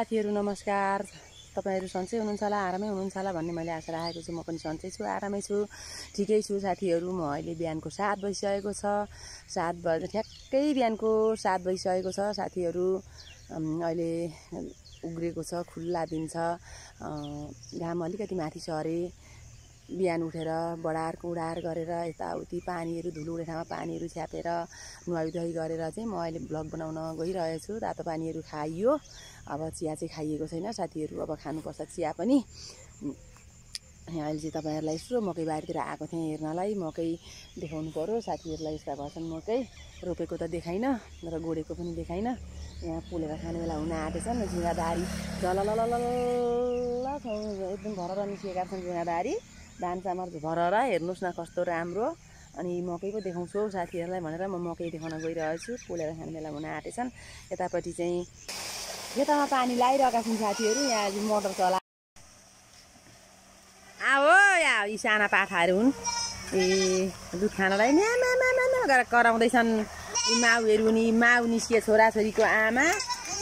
साथीहरु नमस्कार। तपाईहरु सन्चै हुनुहुन्छ होला, आरामै हुनुहुन्छ होला भन्ने मैले आशा राखेको छु। म पनि सन्चै छु, आरामै छु, ठिकै छु साथीहरु। म अहिले बिहानको 7 बजिसकेको छ। 7 बजे ठ्याक्कै बिहानको 7 बजिसकेको छ साथीहरु। अहिले उग्रेको छ, खुल्ला दिन छ। घाम अलिकति माथि सरे। बिहान उठेर बडार कुडार गरेर यताउति पानीहरु धुलो ठाउँमा पानीहरु छ्यापेर नुहाईधुवाई गरेर चाहिँ म अहिले भ्लग बनाउन गइरहेको छु। रातो पानीहरु खाइयो। अब चिया चाहिँ खाइएको छैन साथीहरु, अब खानुपर्छ चिया पनि। यहाँ अहिले चाहिँ तपाईहरुलाई यसो मकै बारीतिर आएको थिएँ हेर्नलाई। मकै देखाउनु पर्यो साथीहरुलाई। यस्ता भएछन् मकै रोपेको त देखाइन र गोडेको पनि देखाइन। यहाँ पोलेर खाने बेला हुन आँटेछन्। झिँगादारी जललललल एकदम भरर निस्केका छन् झिँगादारी। धान चामल भरर हेर्नुस् न कस्तो राम्रो। अनि मकै पो देखाउँछु साथीहरुलाई भनेर म मकै देखाउन गइरहेको छु। पोलेर खाने बेला हुन आँटेछन्। यतापट्टि चाहिँ खेतमा पानी लगाइरहेका छन् साथीहरु। यहाँ आज मोटर चला आओ या यी साना पाठाहरू हुन्। दुध खानलाई म्याम गरेर कराउँदैछन् यी माउहरू नि। माउ निस्किए छोराछोरीको आमा,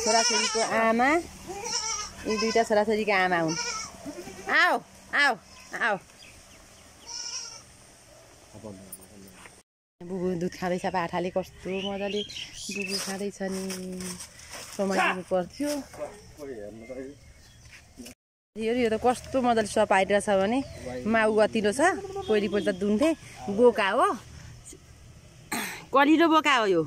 छोराछोरीको आमा। यी दुईटा छोराछोरीको आमा हुन्। आओ आओ आओ। बुबु दुध खाँदैछ पाठाले। कस्तो मजाले बुबु खाँदैछ नि। समय दिनु पर्थ्यो। यो त कस्तो मजाले सपाइरहेछ भने माउ गतिलो छ। पहिलोपल्ट त दुन्थे बोका हो, कलिलो बोका हो यो।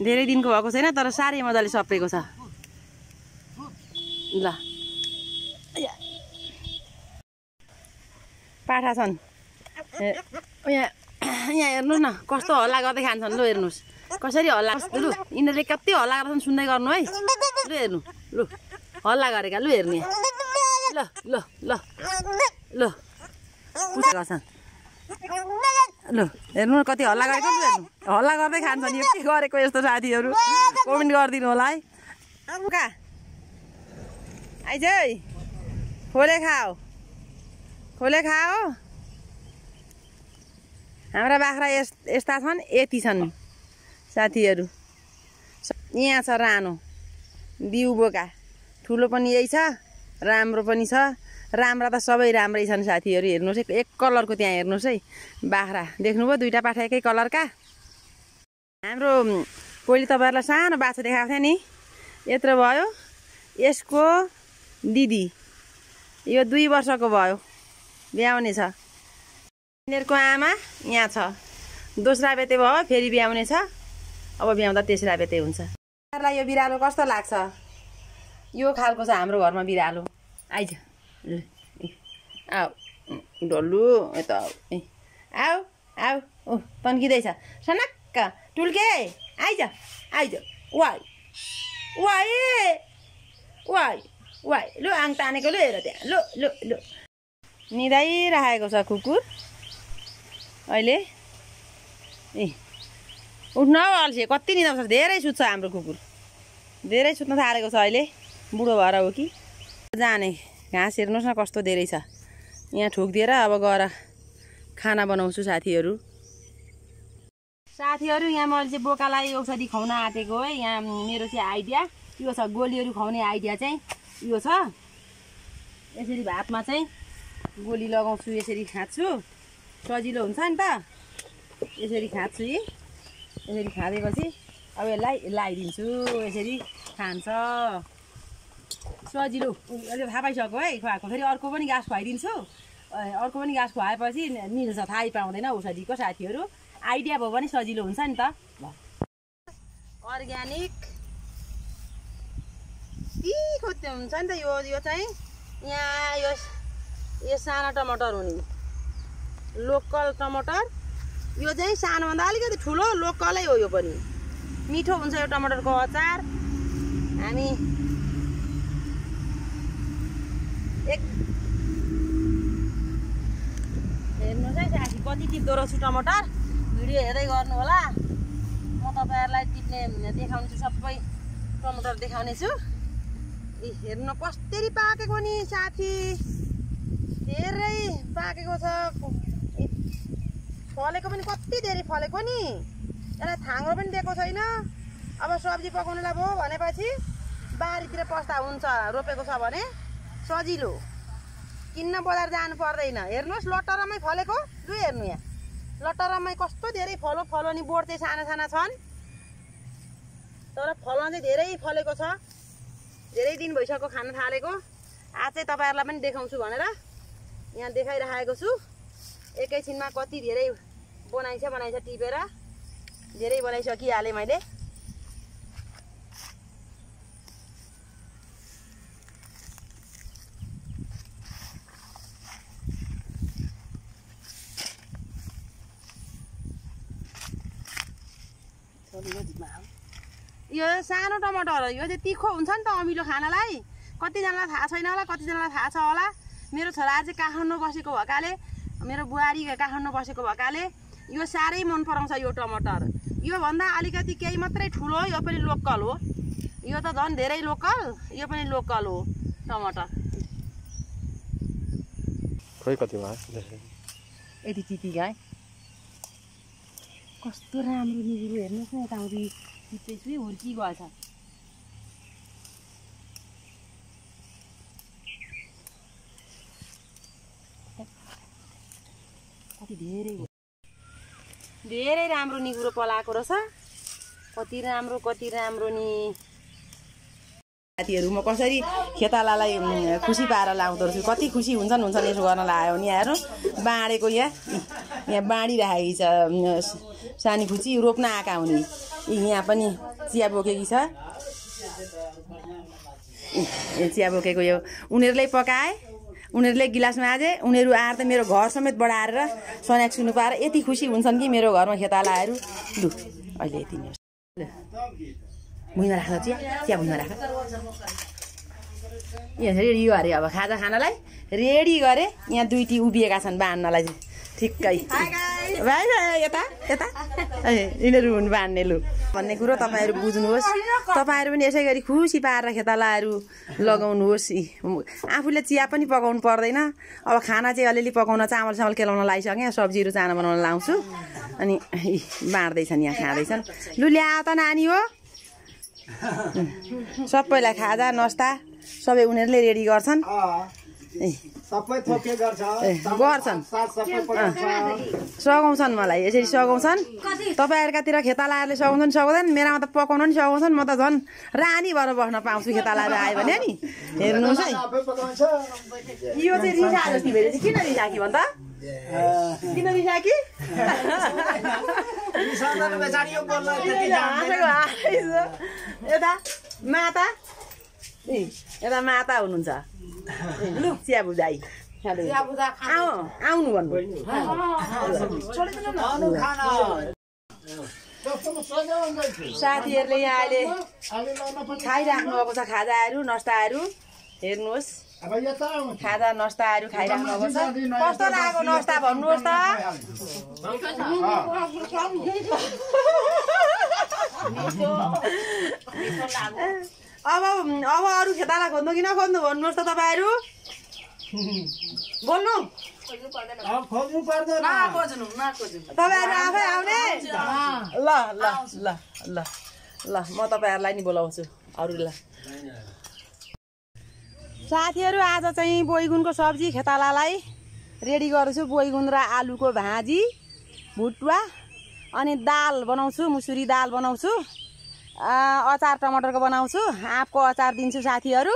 धेरै दिनको भएको छैन तर साह्रै मजाले सप्रेको छ। ल पाठा छन् यहाँ हेर्नुहोस् न कस्तो हल्ला गर्दै खान्छन्। लु हेर्नुहोस् कसरी हल्ला। लु यिनीहरूले कति हल्ला गर्छन् सुन्दै गर्नु है। लु हेर्नु, लु हल्ला गरेका। लु हेर्ने, ल ल ल ल गर्छन्। लु हेर्नु कति हल्ला गरेको। लु हेर्नु हल्ला गर्दै खान्छन्। यो के गरेको यस्तो साथीहरू कमेन्ट गरिदिनु होला है। कहाँ आइज है, खोले खाऊ, खोले खाऊ। हाम्रा बाख्रा यस्ता छन्, यति छन् साथीहरू। यहाँ छ रानो बिउ बोका, ठुलो पनि यही छ, राम्रो पनि छ। राम्रा त सबै राम्रै छन् साथीहरू। हेर्नुहोस् है एक कलरको त्यहाँ हेर्नुहोस् है बाख्रा। देख्नुभयो दुईटा पाठा एकै कलरका। हाम्रो पहिले तपाईँहरूलाई सानो बाछा देखाएको थिएँ नि, यत्रो भयो। यसको दिदी यो 2 वर्षको भयो, ब्याउने छ। यिनीहरूको आमा यहाँ छ, दोस्रा बेते भयो, फेरि ब्याउने छ। अब ब्याउँदा तेस्रा बेते हुन्छ। यो बिरालो कस्तो लाग्छ? यो खालको छ हाम्रो घरमा बिरालो। आइज आऊ डल्लु यता आऊ आऊ आऊ। ओ तन्किँदैछ सनक्क टुल्के। आइज आइज वाइ वाइ वाइ वाइ। लु आङ तानेको। लु हेर त्यहाँ। लु लु लु निदाइराखेको छ कुकुर अहिले। उठ्न हौ अल्छे, कति निदाउँछ। धेरै सुत्छ हाम्रो कुकुर, धेरै सुत्न थालेको छ अहिले। बुढो भएर हो कि जाने। घाँस हेर्नुहोस् न कस्तो धेरै छ। यहाँ ठोकिदिएर अब गएर खाना बनाउँछु साथीहरू। यहाँ मैले चाहिँ बोकालाई औषधि खुवाउन आँटेको है। यहाँ मेरो चाहिँ आइडिया यो छ। गोलीहरू खुवाउने आइडिया चाहिँ यो छ। यसरी भातमा चाहिँ गोली लगाउँछु, यसरी खान्छु, सजिलो हुन्छ नि त। यसरी खान्छु है। यसरी खाँदेपछि अब यसलाई लगाइदिन्छु, यसरी खान्छ। सजिलो अहिले थाहा पाइसक्यो है खुवाएको। फेरि अर्को पनि घाँस खुवाइदिन्छु। अर्को पनि घाँस खुवाएपछि मिल्छ, थाहै पाउँदैन औषधिको साथीहरू। आइडिया भयो भने सजिलो हुन्छ नि त। अर्ग्यानिक तिखो हुन्छ नि त यो चाहिँ। यहाँ यो सानो टमाटर हो नि, लोकल टमाटर। यो चाहिँ सानोभन्दा अलिकति ठुलो लोकलै हो। यो पनि मिठो हुन्छ यो टमाटरको अचार। हामी हेर्नुहोस् है साथी कति टिप्दो रहेछु टमाटर। भिडियो हेर्दै गर्नु होला। म तपाईँहरूलाई टिप्ने देखाउने छु, सबै टमाटर देखाउने छु। हेर्नु कसरी पाकेको नि साथी, धेरै पाकेको छ। फलेको पनि कति धेरै फलेको नि। यसलाई थाङ्रो पनि दिएको छैन। अब सब्जी पकाउनुलाई भयो भनेपछि बारीतिर पस्दा हुन्छ रोपेको छ भने सजिलो किन्न बजार जानु पर्दैन हेर्नुहोस् लटरमै फलेको लु हेर्नु यहाँ लटरमै कस्तो धेरै फलो नि बोट चाहिँ साना साना छन् तर फल चाहिँ धेरै फलेको छ धेरै दिन भइसक्यो खान थालेको आज चाहिँ तपाईहरुलाई पनि देखाउँछु भनेर यहाँ देखाइराखेको छु एकैछिनमा कति धेरै बनाइछ टिपेर धेरै बनाइसकिहालेँ मैले यो सानो टमाटर हो यो चाहिँ तिखो हुन्छ नि त अमिलो खानालाई कतिजनालाई थाहा छैन होला कतिजनालाई थाहा छ होला मेरो छोराहरु चाहिँ काठमाडौँ बसेको भएकाले मेरो बुहारी काठमाडौँ बसेको भएकाले यो साह्रै मन पराउँछ यो टमाटर यो भन्दा अलिकति केही मात्रै ठुलो यो पनि लोकल हो यो त झन् धेरै लोकल यो पनि लोकल हो टमाटर खोइ कति भयो यति चिती गाई कस्तो राम्रो निगुरो हेर्नुहोस् न यताउति चित्तैछु हुर्की गएछ कति धेरै राम्रो निगुरो पलाएको रहेछ कति राम्रो नि साथीहरु म कसरी खेतालालाई खुसी पारेर लाउँदो रहेछु कति खुसी हुन्छन् यसो गर्न लाग्यो नि हेर्नु बाँडेको यहाँ बाँडिराखेकी छ सानी खुची रोप्न आएका हुन् यहाँ पनि चिया बोकेकी छ चिया बोकेको यो उनीहरुले पकाए उनीहरुले गिलास माझे उनीहरु आएर त मेरो घर समेत बढाएर सन्याक सुनु पाएर यति खुसी हुन्छन् कि मेरो घरमा खेतालाहरु लु अहिले यति नै भुइँमा राख्छ चिया भुइँमा राख यहाँ रेडी गरे अब खाजा खानालाई रेडी गरे यहाँ दुईटी उभिएका छन् बाँड्नलाई ठिक्कै भाइ यता यिनीहरू हुन् बाँड्ने लु भन्ने कुरो तपाईहरु बुझ्नुहोस् तपाईहरु पनि यसै गरी खुसी पारेर खेतालाहरु लगाउनुहोस् आफूले चिया पनि पकाउनु पर्दैन अब खाना चाहिँ अलिअलि पकाउन चामल केलाउन लागिसकेँ सब्जीहरु चाना बनाउन लाउँछु अनि बाँड्दैछन् यहाँ खाँदैछन् लु ल्याउ त नानी हो सबैलाई खाजा नास्ता सबै उनीहरुले रेडी गर्छन् सबै थोके गर्छन् सघाउँछन् मलाई यसरी सघाउँछन् तपाईहरुकातिर खेतालाहरुले सघाउँदैन मेरामा त पकाउन नि सघाउँछन् म त झन् रानी भएर बस्न पाउँछु खेतालाहरु आयो भने नि हेर्नुस् है यो चाहिँ रिसा जति भेटे चाहिँ किन रिसाकी भन्छ किन रिसाकी यता माता हुनुहुन्छ लु चिया बुझाइ आउनु भन्नु साथीहरुले यहाँ अहिले खाइराख्नु भएको छ खाजाहरू नास्ताहरू हेर्नुहोस् खाजा नास्ताहरू खाइराख्नु भएको छ कस्तो लाग्यो नास्ता भन्नुहोस् त अब अरू खेताला खोज्नु कि नखोज्नु भन्नुहोस् त तपाईहरु बोल्नु तपाईहरु आफै आउने ल ल ल ल ल म तपाईहरुलाई नि बोलाउँछु अरूलाई साथीहरु आज चाहिँ बैगुनको सब्जी खेतालालाई रेडी गर्छु बैगुन र आलुको भाजी भुटुवा अनि दाल बनाउँछु मुसुरी दाल बनाउँछु अचार टमाटरको बनाउँछु आँपको अचार दिन्छु साथीहरु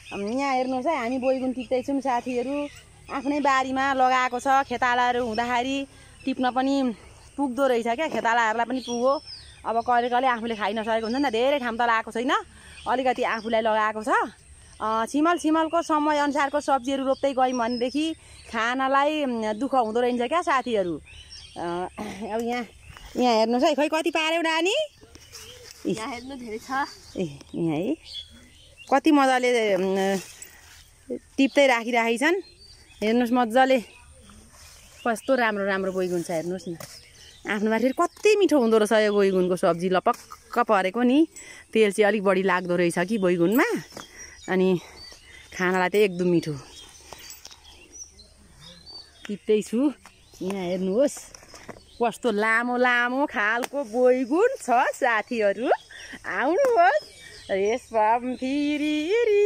यहाँ हेर्नुहोस् है हामी बैगुन टिप्दैछौँ साथीहरु आफ्नै बारीमा लगाएको छ खेतालाहरु हुँदाखेरि टिप्न पनि पुग्दो रहेछ क्या खेतालाहरुलाई पनि पुग्यो अब कहिले आफूले खाइ नसकेको हुन्छ नि धेरै ठाउँ त लगाएको छैन अलिकति आफूलाई लगाएको छ छिमलको समय अनुसारको सब्जीहरु रोप्दै गयौँ भनेदेखि खानालाई दुःख हुँदो रहेछ क्या साथीहरु अब यहाँ हेर्नुहोस् है खै कति पार्यौ नानी यहाँ हेर्नु धेरै छ यहाँ है कति मजाले टिप्दै राखिराखेकी छन् हेर्नुहोस् मजाले कस्तो राम्रो बैगुन छ हेर्नुहोस् न आफ्नोमा फेरि कति मिठो हुँदो रहेछ यो बैगुनको सब्जी लपक्क परेको नि तेल चाहिँ अलिक बढी लाग्दो रहेछ कि बैगुनमा अनि खानालाई चाहिँ एकदम मिठो टिप्दैछु यहाँ हेर्नुहोस् कस्तो लामो खालको बैगुन छ साथीहरु आउनुहोस् रेशम फिरिरी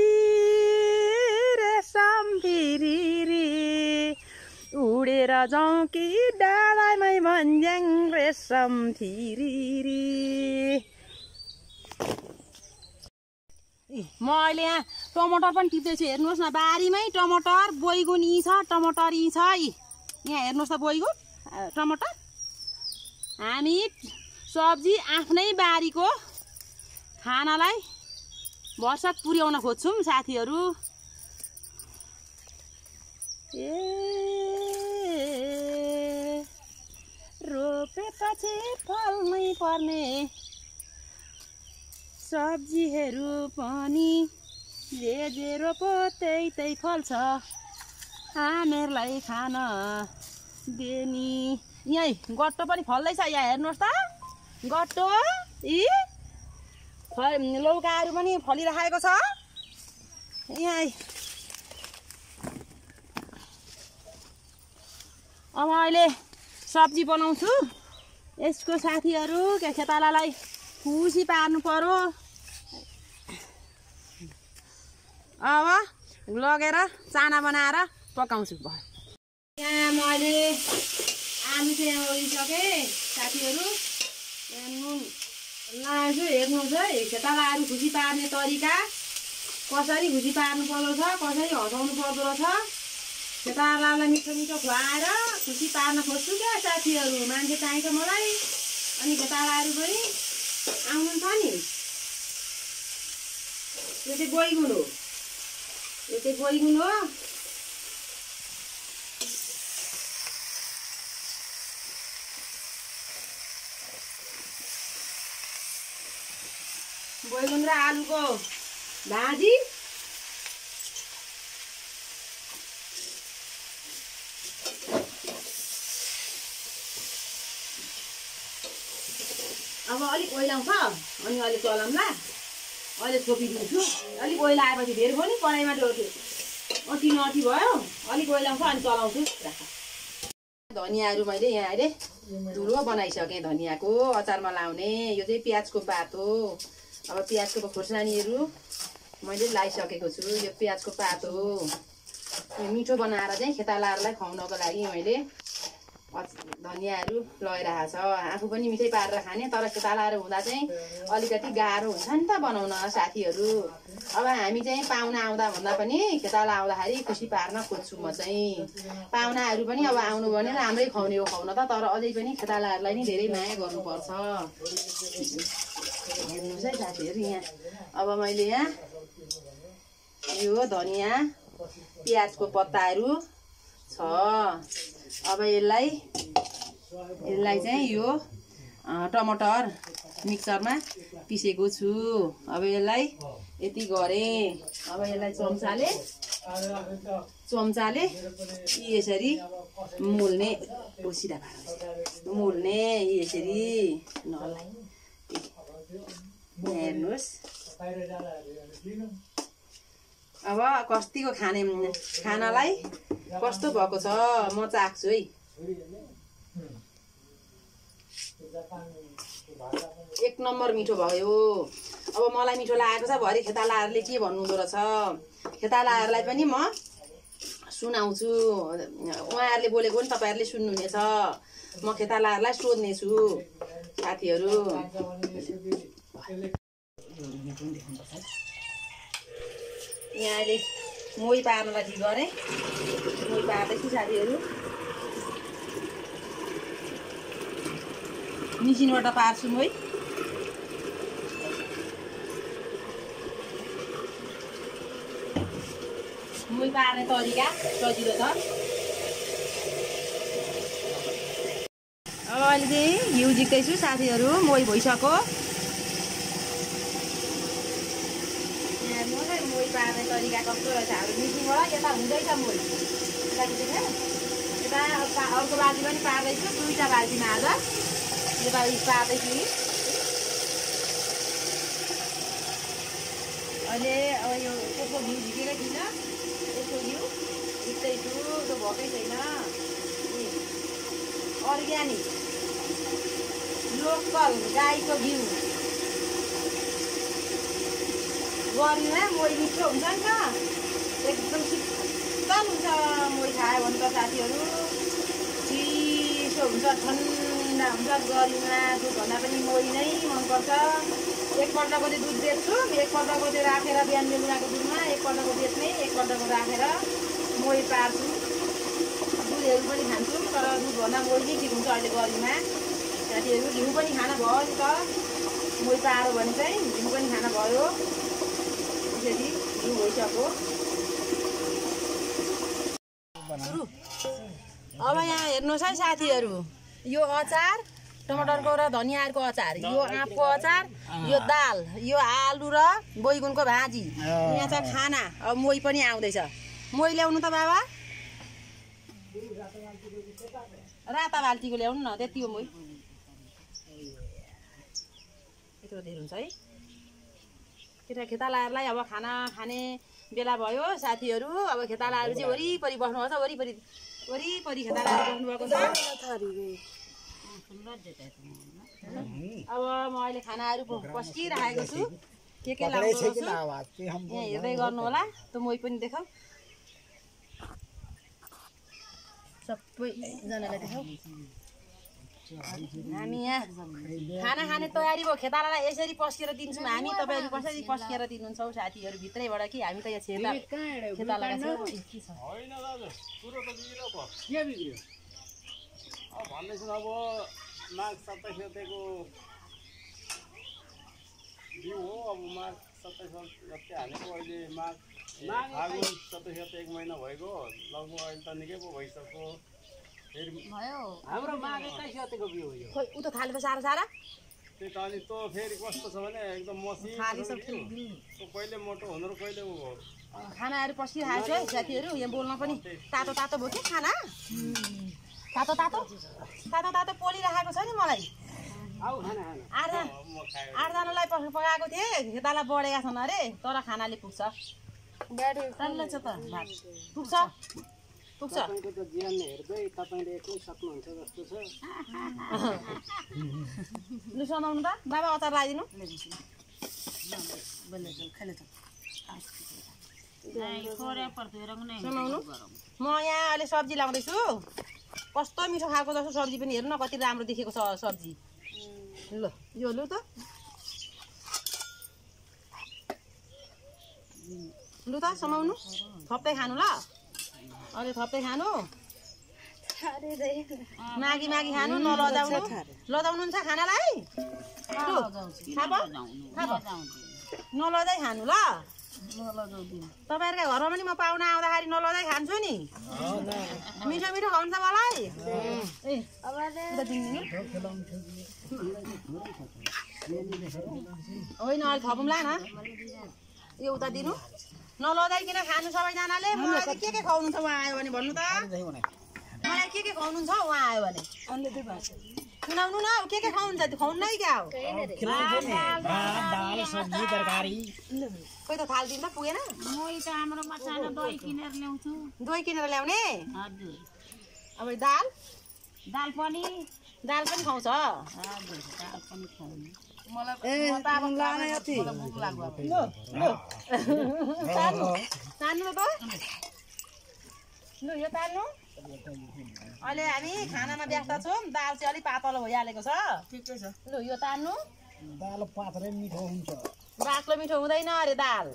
रेशम फिरिरी उडेर जाउँ कि डाँडामै भन्ज्याङ रेशम फिरिरी। म अहिले यहाँ टमाटर पनि टिप्दैछु हेर्नुहोस् न बारीमै टमाटर बैगुन यी छ टमाटर यी छ यहाँ हेर्नुहोस् त बैगुन टमाटर हामी सब्जी आफ्नै बारीको खानालाई वर्षत पुर्याउन खोज्छौँ साथीहरू। ए रोपेपछि फल्नै पर्ने सब्जीहरू पनि जे रोपो त्यही फल्छ हामीहरूलाई खान देनी। यहीँ गट्टो पनि फल्दैछ यहाँ हेर्नुहोस् त गट्टो यी लौकाहरू पनि फलिरहेको छ यहाँ। अब अहिले सब्जी बनाउँछु यसको साथीहरू खेतालालाई खुसी पार्नु पर्यो। अब लगेर चाना बनाएर पकाउँछु। यहाँ मैले आलु चाहिँ ओरिसकेँ साथीहरू। यहाँ नुन लान्छु हेर्नुहोस् है खेतालाहरू खुसी पार्ने तरिका कसरी खुसी पार्नु पर्दो छ कसरी हँसाउनु पर्दो रहेछ। खेतालालाई मिठो मिठो खुवाएर खुसी पार्न खोज्छु क्या साथीहरू। मान्छे चाहिन्छ मलाई अनि खेतालाहरू पनि आउनुहुन्छ नि। यो चाहिँ बैगुन हो यो चाहिँ बैगुन हो। बैगुन र आलुको भाजी। अब अलिक ओइलाउँछ अनि अलिक चलाउँला अहिले छोपिदिन्छु। अलिक ओइला आएपछि धेरै भयो नि कराईमा अटी नअटी भयो अलिक ओइलाउँछ अनि चलाउँछु। धनियाँहरू मैले यहाँ अहिले धुलो बनाइसकेँ धनियाँको अचारमा लाउने। यो चाहिँ प्याजको पात हो। अब प्याजको खोर्सानीहरू मैले लगाइसकेको छु। यो प्याजको पात हो। यो मिठो बनाएर चाहिँ खेतालाहरूलाई खुवाउनको लागि मैले धनियाँहरू लगाइरहेको छ। आफू पनि मिठै पारेर खाने तर खेतालाहरू हुँदा चाहिँ अलिकति गाह्रो हुन्छ नि त बनाउन साथीहरू। अब हामी चाहिँ पाहुना आउँदा भन्दा पनि खेताला आउँदाखेरि खुसी पार्न खोज्छु म चाहिँ। पाहुनाहरू पनि अब आउनु भने राम्रै खुवाउने हो खुवाउन त तर अझै पनि खेतालाहरूलाई नि धेरै माया गर्नुपर्छ। हेर्नुहोस् है साथीहरू यहाँ अब मैले यहाँ यो धनियाँ प्याजको पत्ताहरू छ। अब यसलाई चाहिँ यो टमाटर मिक्सरमा पिसेको छु। अब यसलाई यति गरेँ। अब यसलाई चम्चाले यसरी मोल्ने मोल्ने यसरी नलाई हेर्नुहोस्। अब कस्तिको खानालाई कस्तो भएको छ म चाख्छु है। एक नम्बर मिठो भयो। अब मलाई मिठो लागेको छ भरे खेतालाहरूले के भन्नुहुँदो रहेछ खेतालाहरूलाई पनि म सुनाउँछु। उहाँहरूले बोलेको पनि तपाईँहरूले सुन्नुहुनेछ। म खेतालाहरूलाई सोध्नेछु साथीहरू। यहाँ अहिले मोही पार्नलाई ठिक गरेँ। मोही पार्दैछु साथीहरू। मिसिनबाट पार्छु मोही। मोही पार्ने तरिका सजिलो छ। अब अहिले चाहिँ घिउ झिक्दैछु साथीहरू। मोही भइसक्यो। मोही पार्ने तरिका कस्तो रहेछ हाम्रो मिसिनबाट यता हुँदैछ मोही यता अर्को बाल्टी पनि पार्दैछु। दुईवटा बाल्टीमा आज यता पार्दैछु नि। अहिले अब यो कसको घिउ झिकेकै थिएन यसको घिउ झिक्दैछु। त्यो भएकै छैन। अर्ग्यानिक लोकल गाईको घिउ गरीमा मोही मिठो हुन्छ नि त एकदम शीतल हुन्छ मोही खायो भने त साथीहरू चिसो हुन्छ ठन्डा हुन्छ गरीमा दुधभन्दा पनि मोही नै मनपर्छ एकपल्टको चाहिँ दुध बेच्छु एकपल्टको चाहिँ राखेर बिहान बेलुकाको दुधमा एकपल्टको बेच्ने एकपल्टको राखेर मोही पार्छु दुधहरू पनि खान्छु तर दुधभन्दा मोही नै ठिक हुन्छ अहिले गरीमा साथीहरू घिउ पनि खान भयो नि त मोही पारो भने चाहिँ घिउ पनि खान भयो त्यसरी घिउ भइसक्यो अब यहाँ हेर्नुहोस् है साथीहरू यो अचार टमाटरको र धनियाँको अचार यो आँपको अचार यो दाल यो आलु र बैगुनको भाजी यहाँ चाहिँ खाना अब मोही पनि आउँदैछ मोही ल्याउनु त बाबा राता बाल्टीको ल्याउनु न त्यति हो मोही यत्रो धेरै हुन्छ है खेतालाहरूलाई अब खाना खाने बेला भयो साथीहरू अब खेतालाहरू चाहिँ वरिपरि बस्नुभएको छ वरिपरि खेतालाहरू बस्नुभएको छ अब म अहिले खानाहरू पस्किराखेको छु के लाउँछु यहाँ हेर्दै गर्नु होला त मोही पनि देखाऊ सबैजनालाई देखाऊ हामी यहाँ खाना खाने तयारी भयो खेतालालाई यसरी पस्केर दिन्छौँ हामी तपाईँहरू कसरी पस्केर दिनुहुन्छ साथीहरू भित्रैबाट कि हामी त यहाँ खेताला भन्दैछु अब माघ 27 गतेको बिउ हो अब माघ 27 गते हालेको अहिले माघ फागुन 27 गते 1 महिना भएको लगभग अहिले त निकै पो भइसक्यो फेरि हाम्रो माघ 21 गतेको बिउ हो यो खोइ उ त थाले त सारा त्यही त अनि त फेरि कस्तो छ भने एकदम मसिनो कहिले मोटो हुनु र कहिले उ हो खानाहरू पस्किरहेको छु है साथीहरू यहाँ बोल्न पनि तातो भयो के खाना तातो पोलिराखेको छ नि मलाई आठजनालाई पकाएको थिएँ खेताला बढेका छन् अरे तर खानाले पुग्छ पुग्छ लु समाउनु त बाबा अचार लगाइदिनु समाउनु म यहाँ अहिले सब्जी लाउँदैछु कस्तो मिठो खाएको जस्तो सब्जी पनि हेर्नु न कति राम्रो देखेको छ सब्जी ल यो लु त लु त समाउनु थप्दै खानु ल अहिले थप्दै खानु मागी खानु लजाउनुहुन्छ खानालाई नलजाइ खानु ल तपाईँहरूकै घरमा पनि म पाहुना आउँदाखेरि नलजाइ खान्छु नि मिठो खुवाउनु छ मलाई होइन अहिले थपौँला न यो उता दिनु नलजाइकन खानु सबैजनाले मलाई के खुवाउनु छ उहाँ आयो भने भन्नु त मलाई के खुवाउनुहुन्छ उहाँ आयो भने सुनाउनु न के खुवाउनुहुन्छ त्यो खुवाउनु नै क्या हो कोही त थालिदिनु त पुगेन दही किनेर ल्याउने अब दाल पनि खुवाउँछ तान्नु त लु यो तान्नु अहिले हामी खानामा व्यस्त छौँ दाल चाहिँ अलिक पातलो भइहालेको छ ठिकै छ लु यो तान्नु दाल पातलो मिठो हुन्छ बाक्लो मिठो हुँदैन अरे दाल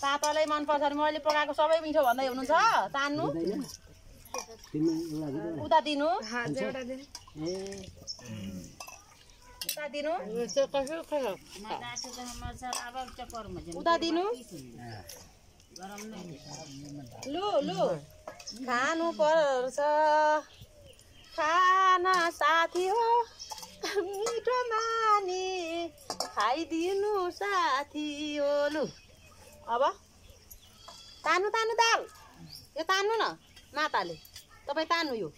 पातलै मनपर्छ अरे मैले पकाएको सबै मिठो भन्दै हुनुहुन्छ तान्नु उता दिनु उता दिनु लु खानु पर्छ खाना साथी हो मिठो मानी खाइदिनु साथी हो लु अब तान्नु दाल यो तान्नु न माताले तपाईँ तान्नु यो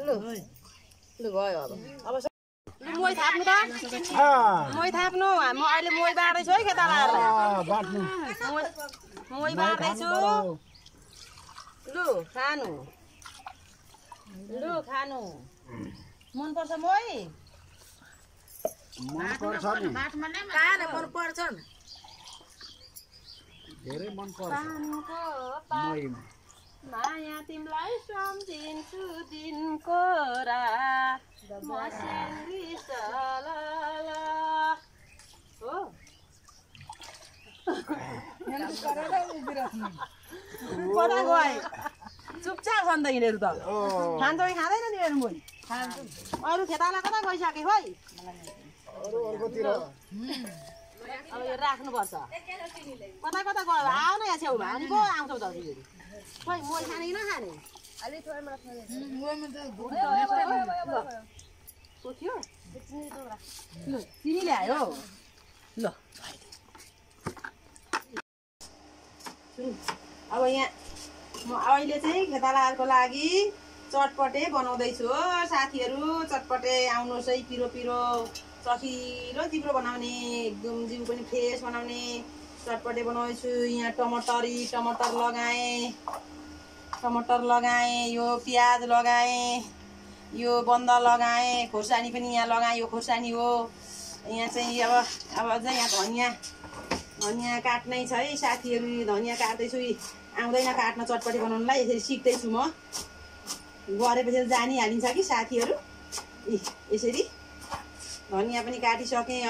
लु गयो अब मोही थाप्नु त मोही थाप्नु म अहिले मोही बाँड्दैछु है खेतालाहरूलाई मोही बाँड्दैछु लु खानु मनपर्छ मोही मन पर्छ नि कहाँले मन पर्छन् धेरै मन पर्छ माया तिमीलाई सम्झिन्छु दिनको रात म सेन्डी सलाला हो कता गए चुपचाप छन् त यिनीहरू त खान्छ कि खाँदैन नि मेरो बोली अरू खेताला कता गइसके खोइ अब यो राख्नुपर्छ कता कता गयो आउन यहाँ छेउमा अनि पो आउँछौ त तिमीहरू खोइ मोल खाने कि नखाने थियो चिनी ल्यायो ल अब यहाँ म अहिले चाहिँ खेतालाहरूको लागि चटपटे बनाउँदैछु हो साथीहरू चटपटे आउनुहोस् है पिरो पिरो चखिलो चिप्रो बनाउने एकदम जिउ पनि फ्रेस बनाउने चटपटे बनाउँछु यहाँ टमाटर लगाएँ यो प्याज लगाएँ यो बन्द लगाएँ खोर्सानी पनि यहाँ लगाएँ यो खोर्सानी हो यहाँ चाहिँ अब अझै यहाँ धनियाँ काट्नै छ है साथीहरू धनियाँ काट्दैछु आउँदैन काट्न चटपटे बनाउनुलाई यसरी सिक्दैछु म गरेपछि जानिहालिन्छ कि साथीहरू यसरी धनियाँ पनि काटिसकेँ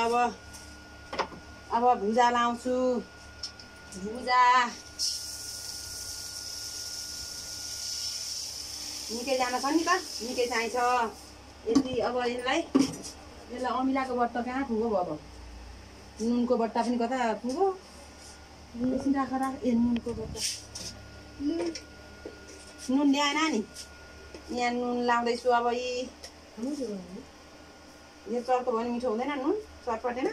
अब भुजा लाउँछु भुजा निकै जान छ नि त निकै चाहिन्छ यति अब यसलाई अमिलाको बट्टा कहाँ पुग्यो अब नुनको बट्टा पनि कता पुग्यो एकछिन राख ए नुनको बट्टा नुन ल्याएन नि यहाँ नुन लाउँदैछु अब यो चर्को भयो भने मिठो हुँदैन नुन चटपटेन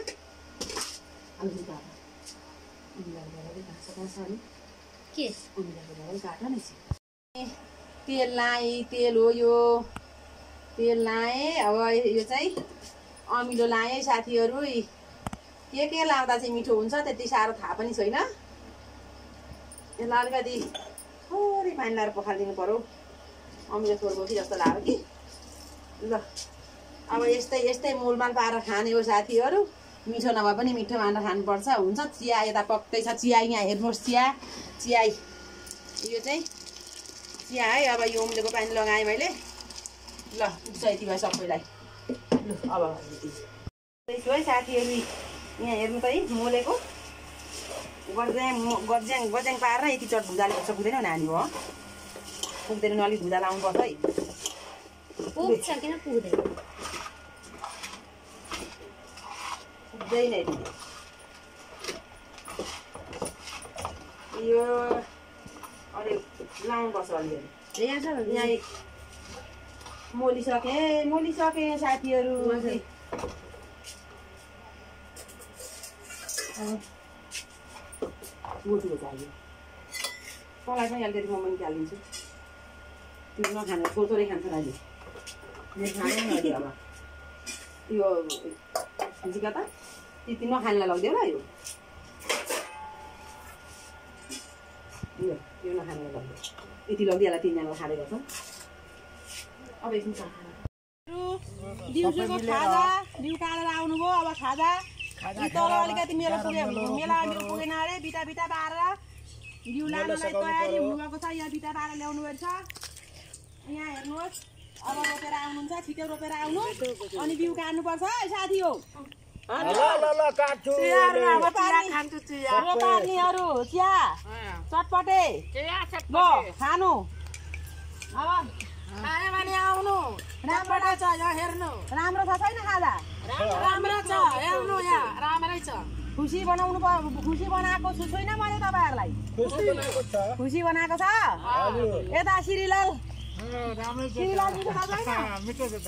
तेल लाएँ तेल हो यो तेल लाएँ अब यो चाहिँ अमिलो लाएँ साथीहरू के लाउँदा चाहिँ मिठो हुन्छ त्यति साह्रो थाहा पनि छैन यसलाई अलिकति थोरै पानी लाएर पखालिदिनु पर्यो अमिलो थोरको कि जस्तो लाग्यो कि ल अब यस्तै मोलमाल पारेर खाने हो साथीहरू मिठो नभए पनि मिठो मानेर खानुपर्छ हुन्छ चिया यता पक्कै छ चिया यहाँ हेर्नुहोस् चिया यो चाहिँ चिया है अब यो उम्लेको पानी लगाएँ मैले ल पुग्छ यति भयो सबैलाई ल अब है साथीहरू यहाँ हेर्नु त है मोलेको गज्याङ पारेर यति चट भुजा ल्याउँछ पुग्दैन नानी हो पुग्दैन नि अलिक भुजा लाउनुपर्छ है पुग्दैन यो अलि लाउनुपर्छ अलिकति यहाँ मोलिसकेँ साथीहरू गोटुको चाहियो तँलाई पनि अलिकति म पनि हालिदिन्छु त्यो नखाने थोरै खान्छ अहिले मेरो खाने नि अहिले अब यो जिका त त्यति नखानेलाई लगिदेऊ ल यो नखानेलाई लगिदेऊ यति लगिदिएला तिनजनालाई खाँदै गर्छ अब एकछिन दिउँसोको खाजा दिउ काटेर आउनुभयो अब खाजा तल अलिकति मेला पुगेन अरे बिटा पारेर बिउ लानलाई तयारी हुनुभएको छ यहाँ बिटा पारेर ल्याउनु पर्छ यहाँ हेर्नुहोस् अब रोपेर आउनुहुन्छ छिटो रोपेर आउनु अनि बिउ काट्नुपर्छ है साथी हो रोपार्नेहरू चिया चटपटे खानु अब खायो भने आउनु राम्रो छ यहाँ हेर्नु राम्रो छ छैन खाजा राम्रो छ हेर्नु यहाँ राम्रै छ खुसी बनाएको छु छैन मैले तपाईँहरूलाई खुसी बनाएको छ यता श्रीलाल मिठो छ